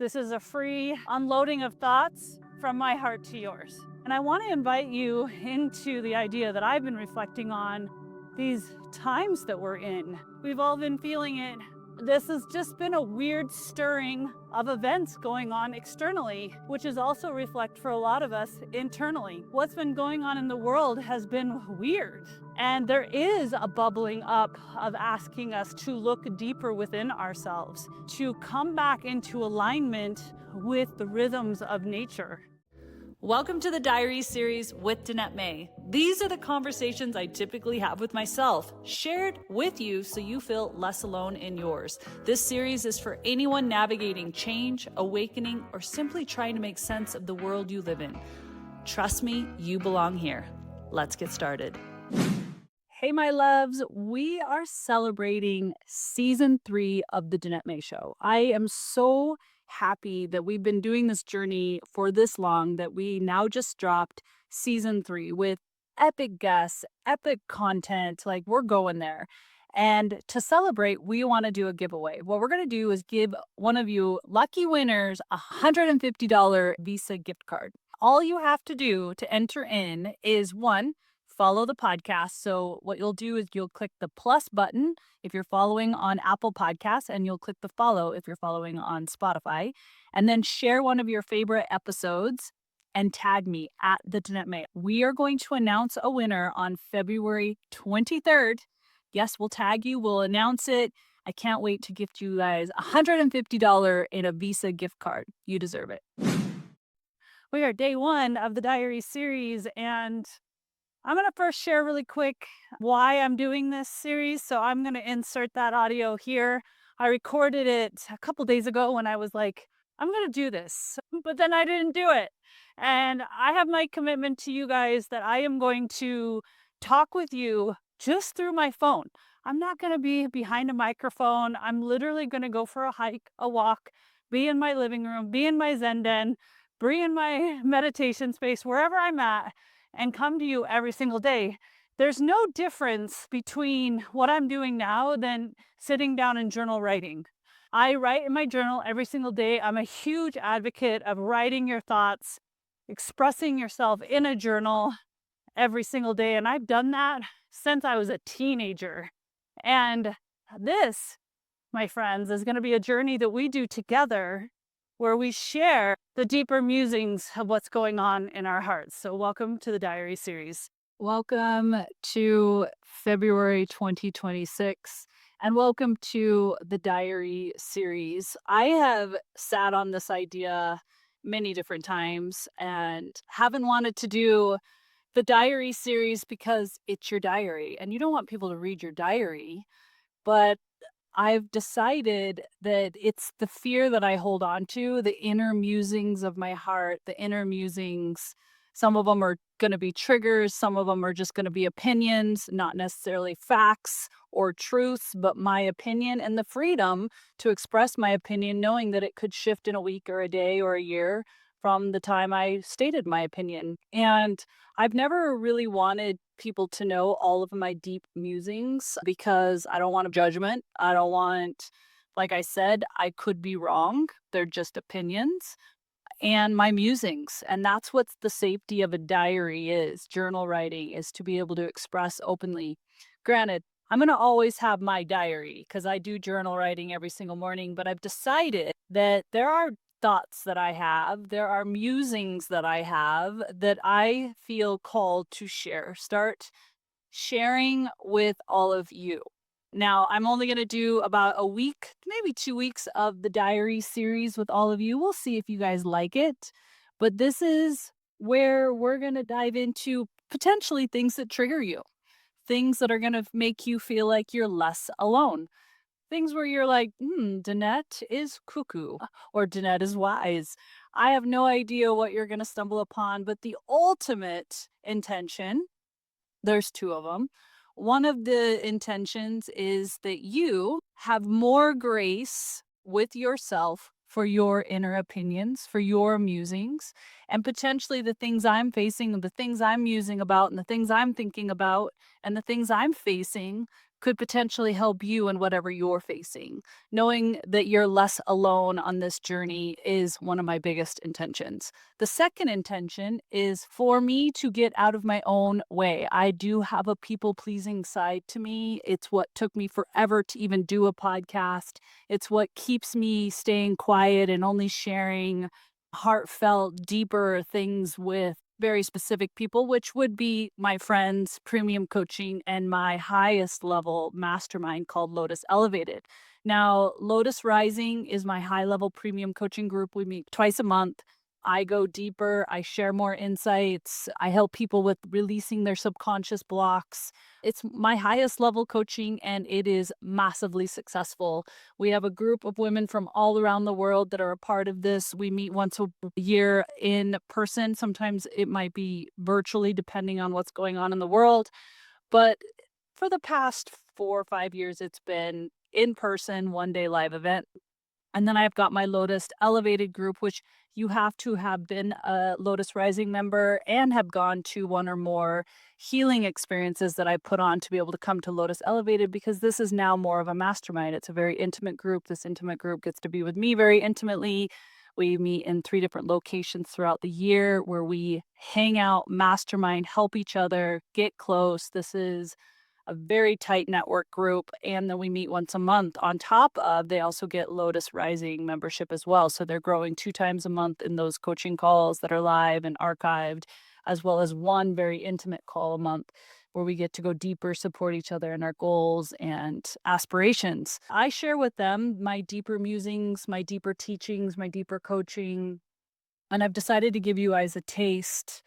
This is a free unloading of thoughts from my heart to yours. And I want to invite you into the idea that I've been reflecting on these times that we're in. We've all been feeling it. This has just been a weird stirring of events going on externally, which is also reflect for a lot of us internally. What's been going on in the world has been weird. And there is a bubbling up of asking us to look deeper within ourselves, to come back into alignment with the rhythms of nature. Welcome to the Diary series with Danette May. These are the conversations I typically have with myself, shared with you so you feel less alone in yours. This series is for anyone navigating change, awakening, or simply trying to make sense of the world you live in. Trust me, you belong here. Let's get started. Hey, my loves, we are celebrating season 3 of the Danette May Show. I am so happy that we've been doing this journey for this long, that we now just dropped season 3 with epic guests, epic content. Like, we're going there. And to celebrate, we want to do a giveaway. What we're going to do is give one of you lucky winners a $150 Visa gift card. All you have to do to enter in is one, follow the podcast. So what you'll do is you'll click the plus button if you're following on Apple Podcasts, and you'll click the follow if you're following on Spotify, and then share one of your favorite episodes and tag me at the Danette May. We are going to announce a winner on February 23rd. Yes, we'll tag you. We'll announce it. I can't wait to gift you guys $150 in a Visa gift card. You deserve it. We are day 1 of the Diary series, and I'm going to first share really quick why I'm doing this series. So I'm going to insert that audio here. I recorded it a couple days ago when I was like, I'm going to do this, but then I didn't do it. And I have my commitment to you guys that I am going to talk with you just through my phone. I'm not going to be behind a microphone. I'm literally going to go for a hike, a walk, be in my living room, be in my Zen den, be in my meditation space, wherever I'm at, and come to you every single day. There's no difference between what I'm doing now than sitting down and journal writing. I write in my journal every single day. I'm a huge advocate of writing your thoughts, expressing yourself in a journal every single day. And I've done that since I was a teenager. And this, my friends, is going to be a journey that we do together, where we share the deeper musings of what's going on in our hearts. So welcome to the Diary series. Welcome to February 2026, and welcome to the Diary series. I have sat on this idea many different times and haven't wanted to do the Diary series because it's your diary, and you don't want people to read your diary, but I've decided that it's the fear that I hold on to, the inner musings of my heart, the inner musings. Some of them are going to be triggers. Some of them are just going to be opinions, not necessarily facts or truths, but my opinion, and the freedom to express my opinion, knowing that it could shift in a week or a day or a year from the time I stated my opinion. And I've never really wanted people to know all of my deep musings because I don't want a judgment. I don't want, like I said, I could be wrong. They're just opinions and my musings. And that's what the safety of a diary is. Journal writing is to be able to express openly. Granted, I'm going to always have my diary because I do journal writing every single morning, but I've decided that there are thoughts that I have, there are musings that I have that I feel called to share. Start sharing with all of you. Now, I'm only going to do about a week, maybe 2 weeks of the Diary series with all of you. We'll see if you guys like it. But this is where we're going to dive into potentially things that trigger you, things that are going to make you feel like you're less alone. Things where you're like, Danette is cuckoo or Danette is wise. I have no idea what you're going to stumble upon, but the ultimate intention, there's 2 of them. One of the intentions is that you have more grace with yourself for your inner opinions, for your musings, and potentially the things I'm facing, the things I'm musing about, and the things I'm thinking about, and the things I'm facing could potentially help you in whatever you're facing. Knowing that you're less alone on this journey is one of my biggest intentions. The second intention is for me to get out of my own way. I do have a people pleasing side to me. It's what took me forever to even do a podcast. It's what keeps me staying quiet and only sharing heartfelt, deeper things with very specific people, which would be my friends, premium coaching, and my highest level mastermind called Lotus Elevated. Now, Lotus Rising is my high level premium coaching group. We meet twice a month. I go deeper, I share more insights, I help people with releasing their subconscious blocks. It's my highest level coaching and it is massively successful. We have a group of women from all around the world that are a part of this. We meet once a year in person. Sometimes it might be virtually, depending on what's going on in the world. But for the past 4 or 5 years, it's been in person, 1 day live event. And then I've got my Lotus Elevated group, which you have to have been a Lotus Rising member and have gone to one or more healing experiences that I put on to be able to come to Lotus Elevated, because this is now more of a mastermind. It's a very intimate group. This intimate group gets to be with me very intimately. We meet in 3 different locations throughout the year where we hang out, mastermind, help each other, get close. This is a very tight network group, and then we meet once a month. On top of, they also get Lotus Rising membership as well. So they're growing 2 times a month in those coaching calls that are live and archived, as well as one very intimate call a month where we get to go deeper, support each other in our goals and aspirations. I share with them my deeper musings, my deeper teachings, my deeper coaching. And I've decided to give you guys a taste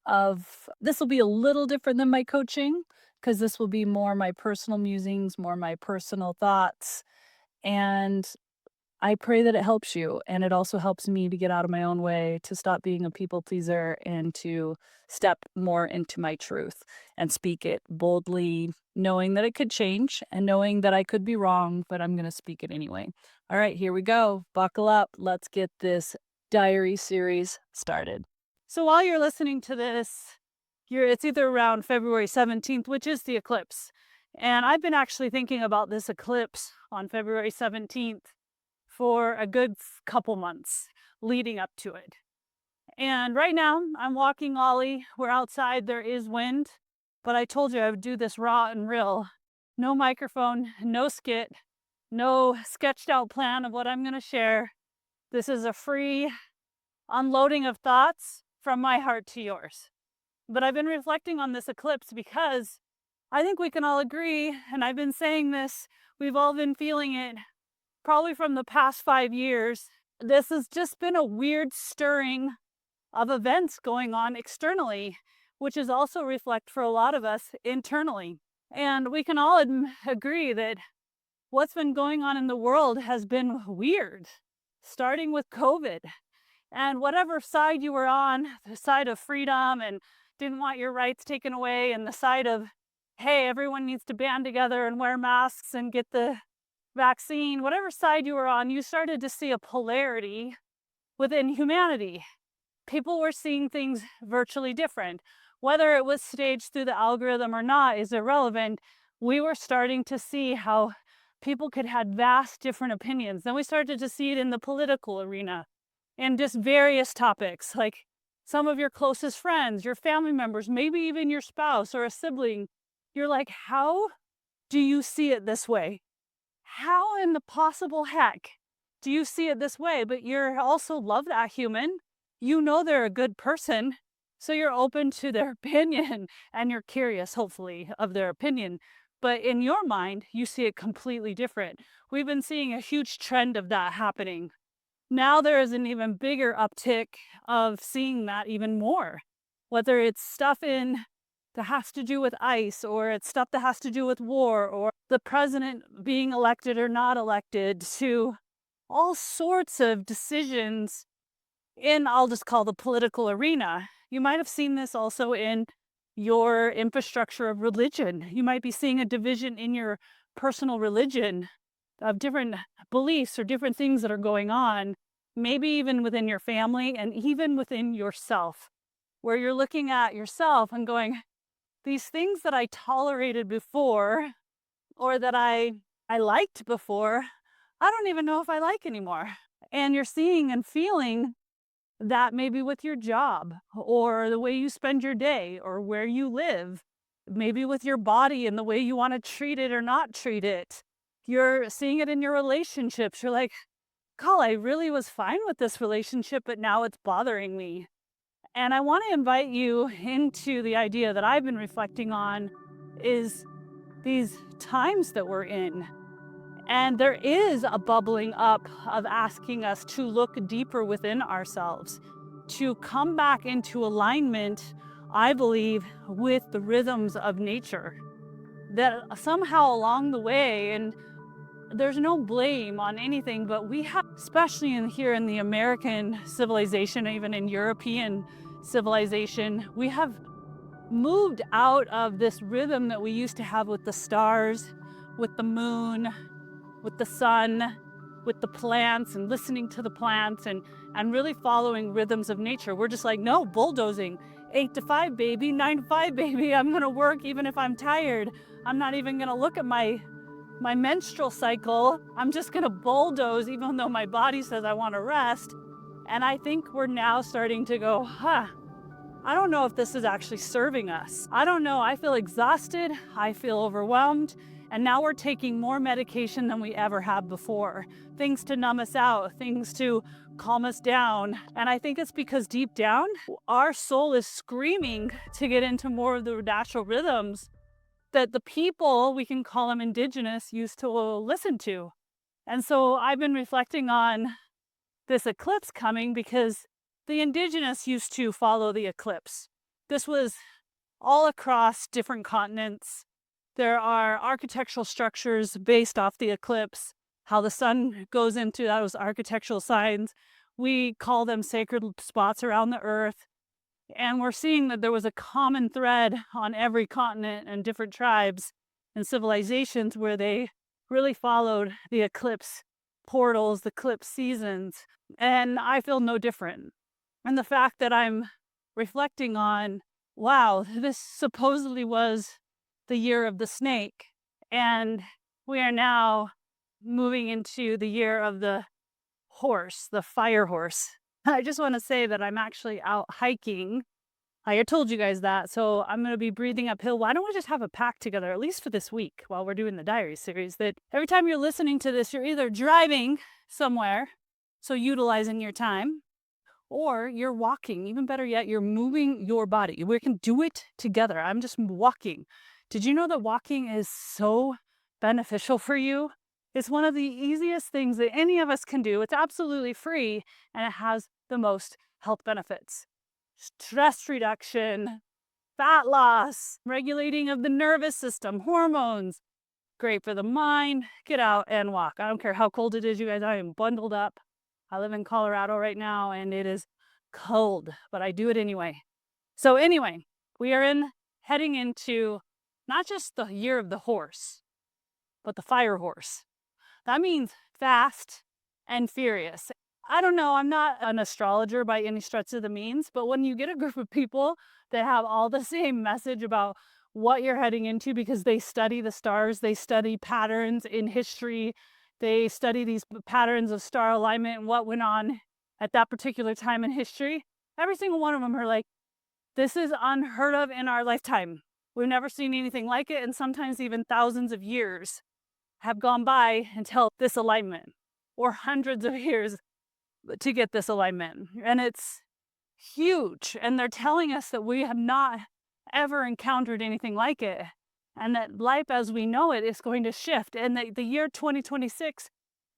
of this. Will be a little different than my coaching because this will be more my personal musings, more my personal thoughts. And I pray that it helps you. And it also helps me to get out of my own way, to stop being a people pleaser, and to step more into my truth and speak it boldly, knowing that it could change and knowing that I could be wrong, but I'm going to speak it anyway. All right, here we go. Buckle up. Let's get this diary series started. So while you're listening to this, it's either around February 17th, which is the eclipse. And I've been actually thinking about this eclipse on February 17th for a good couple months leading up to it. And right now I'm walking Ollie. We're outside, there is wind, but I told you I would do this raw and real. No microphone, no skit, no sketched out plan of what I'm going to share. This is a free unloading of thoughts from my heart to yours. But I've been reflecting on this eclipse because I think we can all agree, and I've been saying this, we've all been feeling it probably from the past 5 years. This has just been a weird stirring of events going on externally, which is also reflect for a lot of us internally. And we can all agree that what's been going on in the world has been weird, starting with COVID. And whatever side you were on, the side of freedom and didn't want your rights taken away, and the side of, hey, everyone needs to band together and wear masks and get the vaccine, whatever side you were on, you started to see a polarity within humanity. People were seeing things virtually different. Whether it was staged through the algorithm or not is irrelevant. We were starting to see how people could have vast different opinions. Then we started to see it in the political arena and just various topics, like some of your closest friends, your family members, maybe even your spouse or a sibling. You're like, how do you see it this way? How in the possible heck do you see it this way? But you're also love that human. You know they're a good person, so you're open to their opinion and you're curious, hopefully, of their opinion. But in your mind, you see it completely different. We've been seeing a huge trend of that happening. Now there is an even bigger uptick of seeing that even more, whether it's stuff in that has to do with ICE, or it's stuff that has to do with war, or the president being elected or not elected, to all sorts of decisions in, I'll just call the political arena. You might have seen this also in your infrastructure of religion. You might be seeing a division in your personal religion of different beliefs or different things that are going on, maybe even within your family and even within yourself, where you're looking at yourself and going, these things that I tolerated before or that I liked before, I don't even know if I like anymore. And you're seeing and feeling that maybe with your job or the way you spend your day or where you live, maybe with your body and the way you want to treat it or not treat it. You're seeing it in your relationships. You're like, "Call, I really was fine with this relationship, but now it's bothering me." And I want to invite you into the idea that I've been reflecting on is these times that we're in. And there is a bubbling up of asking us to look deeper within ourselves, to come back into alignment, I believe, with the rhythms of nature. That somehow along the way, and there's no blame on anything, but we have, especially here in the American civilization, even in European civilization, we have moved out of this rhythm that we used to have with the stars, with the moon, with the sun, with the plants, and listening to the plants, and really following rhythms of nature. We're just like, no, bulldozing. 8 to 5, baby, 9 to 5, baby. I'm gonna work even if I'm tired. I'm not even gonna look at my menstrual cycle. I'm just gonna bulldoze even though my body says I want to rest. And I think we're now starting to go, I don't know if this is actually serving us. I don't know. I feel exhausted. I feel overwhelmed. And now we're taking more medication than we ever have before. Things to numb us out, things to calm us down. And I think it's because deep down, our soul is screaming to get into more of the natural rhythms that the people, we can call them indigenous, used to listen to. And so I've been reflecting on this eclipse coming because the indigenous used to follow the eclipse. This was all across different continents. There are architectural structures based off the eclipse, how the sun goes into those architectural signs. We call them sacred spots around the earth. And we're seeing that there was a common thread on every continent and different tribes and civilizations where they really followed the eclipse portals, the eclipse seasons. And I feel no different. And the fact that I'm reflecting on, wow, this supposedly was the year of the snake. And we are now moving into the year of the horse, the fire horse. I just want to say that I'm actually out hiking. I told you guys that. So I'm going to be breathing uphill. Why don't we just have a pact together, at least for this week while we're doing the diary series, that every time you're listening to this, you're either driving somewhere, so utilizing your time, or you're walking. Even better yet, you're moving your body. We can do it together. I'm just walking. Did you know that walking is so beneficial for you? It's one of the easiest things that any of us can do. It's absolutely free, and it has the most health benefits. Stress reduction, fat loss, regulating of the nervous system, hormones. Great for the mind. Get out and walk. I don't care how cold it is, you guys. I am bundled up. I live in Colorado right now, and it is cold, but I do it anyway. So anyway, we are heading into not just the year of the horse, but the fire horse. That means fast and furious. I don't know, I'm not an astrologer by any stretch of the means, but when you get a group of people that have all the same message about what you're heading into because they study the stars, they study patterns in history, they study these patterns of star alignment and what went on at that particular time in history, every single one of them are like, this is unheard of in our lifetime. We've never seen anything like it, and sometimes even thousands of years have gone by until this alignment, or hundreds of years to get this alignment. And it's huge. And they're telling us that we have not ever encountered anything like it. And that life as we know it is going to shift. And that the year 2026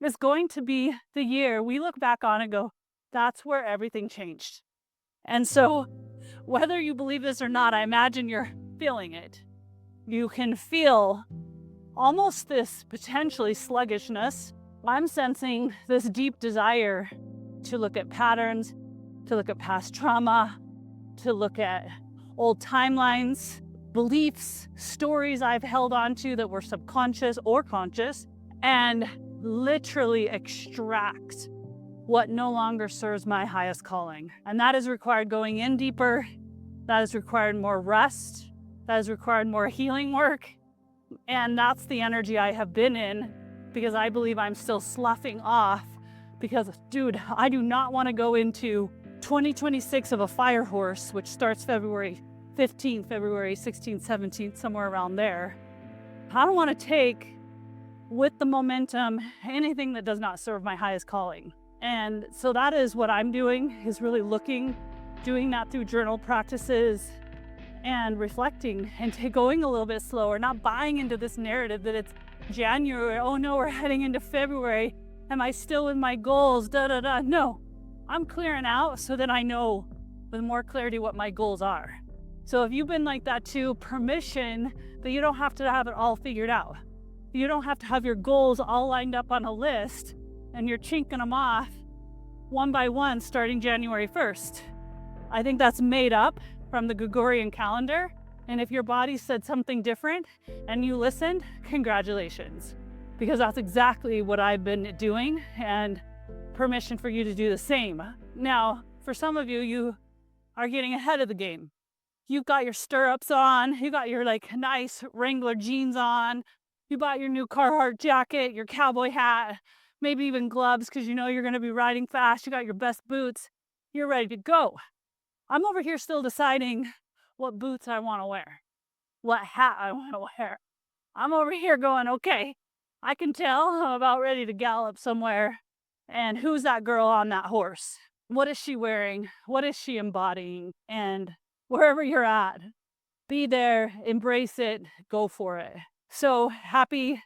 is going to be the year we look back on and go, that's where everything changed. And so, whether you believe this or not, I imagine you're feeling it. You can feel almost this potentially sluggishness. I'm sensing this deep desire to look at patterns, to look at past trauma, to look at old timelines, beliefs, stories I've held on to that were subconscious or conscious, and literally extract what no longer serves my highest calling. And that has required going in deeper. That has required more rest. That has required more healing work. And that's the energy I have been in because I believe I'm still sloughing off because, dude, I do not want to go into 2026 of a fire horse, which starts February 15th, February 16th, 17th, somewhere around there. I don't want to take with the momentum anything that does not serve my highest calling. And so that is what I'm doing, is really doing that through journal practices and reflecting and going a little bit slower, not buying into this narrative that it's January. Oh no, we're heading into February. Am I still with my goals? No, I'm clearing out so that I know with more clarity what my goals are. So if you've been like that too, permission that you don't have to have it all figured out. You don't have to have your goals all lined up on a list and you're chinking them off one by one starting January 1st. I think that's made up from the Gregorian calendar. And if your body said something different and you listened, congratulations. Because that's exactly what I've been doing, and permission for you to do the same. Now, for some of you, you are getting ahead of the game. You've got your stirrups on, you got your like nice Wrangler jeans on, you bought your new Carhartt jacket, your cowboy hat, maybe even gloves because you know you're going to be riding fast, you got your best boots, you're ready to go. I'm over here still deciding what boots I want to wear, what hat I want to wear. I'm over here going, okay, I can tell I'm about ready to gallop somewhere. And who's that girl on that horse? What is she wearing? What is she embodying? And wherever you're at, be there, embrace it, go for it. So happy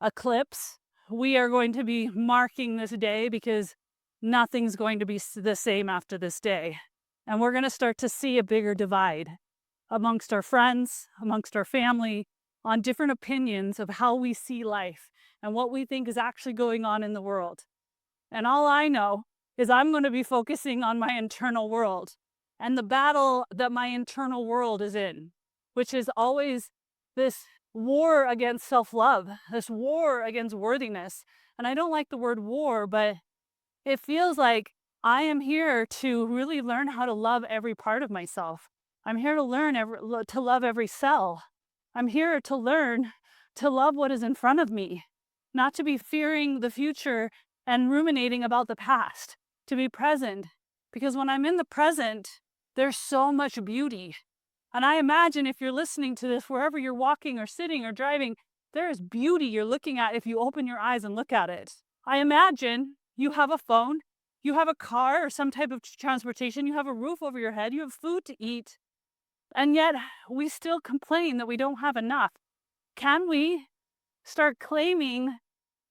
Eclipse. We are going to be marking this day because nothing's going to be the same after this day. And we're going to start to see a bigger divide amongst our friends, amongst our family, on different opinions of how we see life and what we think is actually going on in the world. And all I know is I'm going to be focusing on my internal world and the battle that my internal world is in, which is always this war against self-love, this war against worthiness. And I don't like the word war, but it feels like I am here to really learn how to love every part of myself. I'm here to learn to love every cell. I'm here to learn to love what is in front of me, not to be fearing the future and ruminating about the past, to be present. Because when I'm in the present, there's so much beauty. And I imagine if you're listening to this, wherever you're walking or sitting or driving, there is beauty you're looking at if you open your eyes and look at it. I imagine you have a phone, you have a car or some type of transportation, you have a roof over your head, you have food to eat, and yet we still complain that we don't have enough. Can we start claiming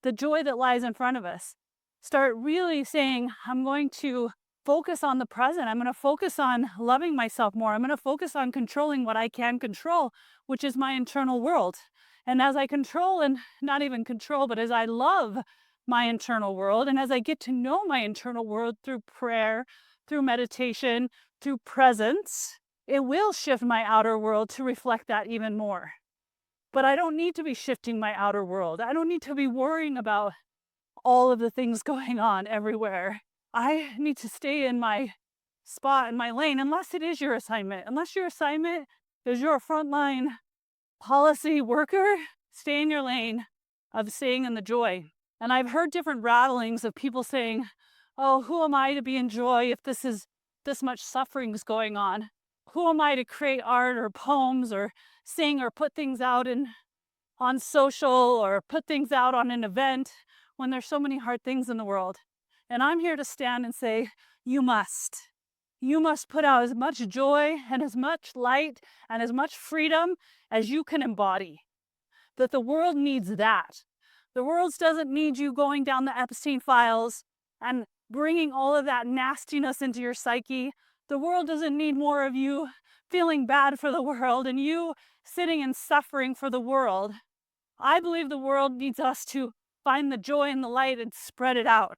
the joy that lies in front of us? Start really saying, I'm going to focus on the present. I'm going to focus on loving myself more. I'm going to focus on controlling what I can control, which is my internal world. And as I control, and not even control, but as I love my internal world, and as I get to know my internal world through prayer, through meditation, through presence, it will shift my outer world to reflect that even more. But I don't need to be shifting my outer world. I don't need to be worrying about all of the things going on everywhere. I need to stay in my spot, in my lane, unless it is your assignment. Unless your assignment is you're a frontline policy worker, stay in your lane of staying in the joy. And I've heard different rattlings of people saying, oh, who am I to be in joy if this much suffering is going on? Who am I to create art or poems or sing or put things out on social or put things out on an event when there's so many hard things in the world? And I'm here to stand and say, you must. You must put out as much joy and as much light and as much freedom as you can embody. That the world needs that. The world doesn't need you going down the Epstein files and bringing all of that nastiness into your psyche. The world doesn't need more of you feeling bad for the world and you sitting and suffering for the world. I believe the world needs us to find the joy and the light and spread it out.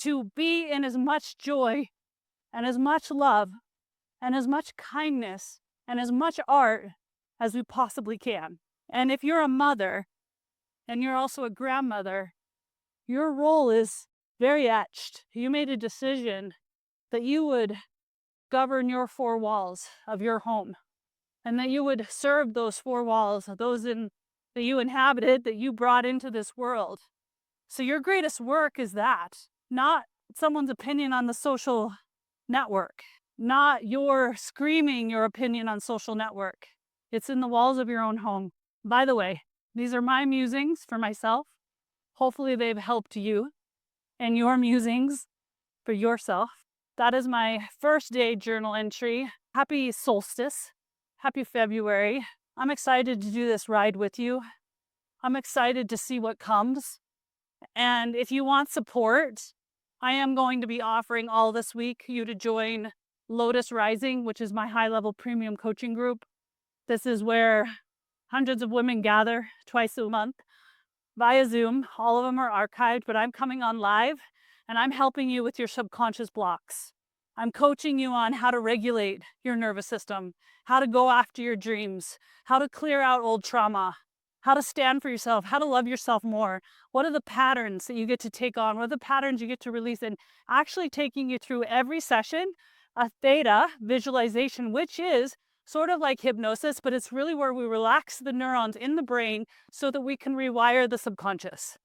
To be in as much joy and as much love and as much kindness and as much art as we possibly can. And if you're a mother and you're also a grandmother, your role is very etched. You made a decision that you would govern your four walls of your home and that you would serve those four walls, those in that you inhabited, that you brought into this world. So your greatest work is that, not someone's opinion on the social network, not your screaming your opinion on social network. It's in the walls of your own home. By the way, these are my musings for myself. Hopefully they've helped you and your musings for yourself. That is my first day journal entry. Happy solstice. Happy February. I'm excited to do this ride with you. I'm excited to see what comes. And if you want support, I am going to be offering all this week you to join Lotus Rising, which is my high-level premium coaching group. This is where hundreds of women gather twice a month via Zoom. All of them are archived, but I'm coming on live and I'm helping you with your subconscious blocks. I'm coaching you on how to regulate your nervous system, how to go after your dreams, how to clear out old trauma, how to stand for yourself, how to love yourself more. What are the patterns that you get to take on? What are the patterns you get to release? And actually taking you through every session, a theta visualization, which is sort of like hypnosis, but it's really where we relax the neurons in the brain so that we can rewire the subconscious.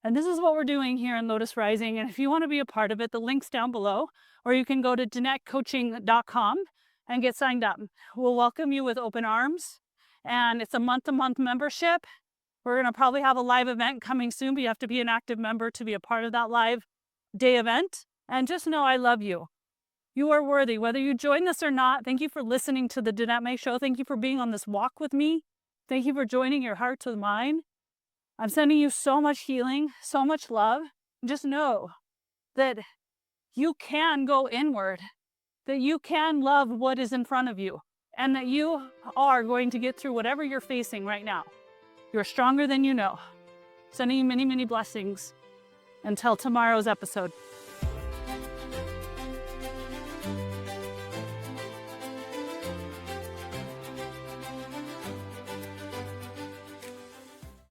And this is what we're doing here in Lotus Rising. And if you want to be a part of it, the link's down below, or you can go to danettecoaching.com and get signed up. We'll welcome you with open arms. And it's a month-to-month membership. We're going to probably have a live event coming soon, but you have to be an active member to be a part of that live day event. And just know I love you. You are worthy, whether you join this or not. Thank you for listening to the Danette May Show. Thank you for being on this walk with me. Thank you for joining your heart to mine. I'm sending you so much healing, so much love. Just know that you can go inward, that you can love what is in front of you, and that you are going to get through whatever you're facing right now. You're stronger than you know. Sending you many, many blessings. Until tomorrow's episode.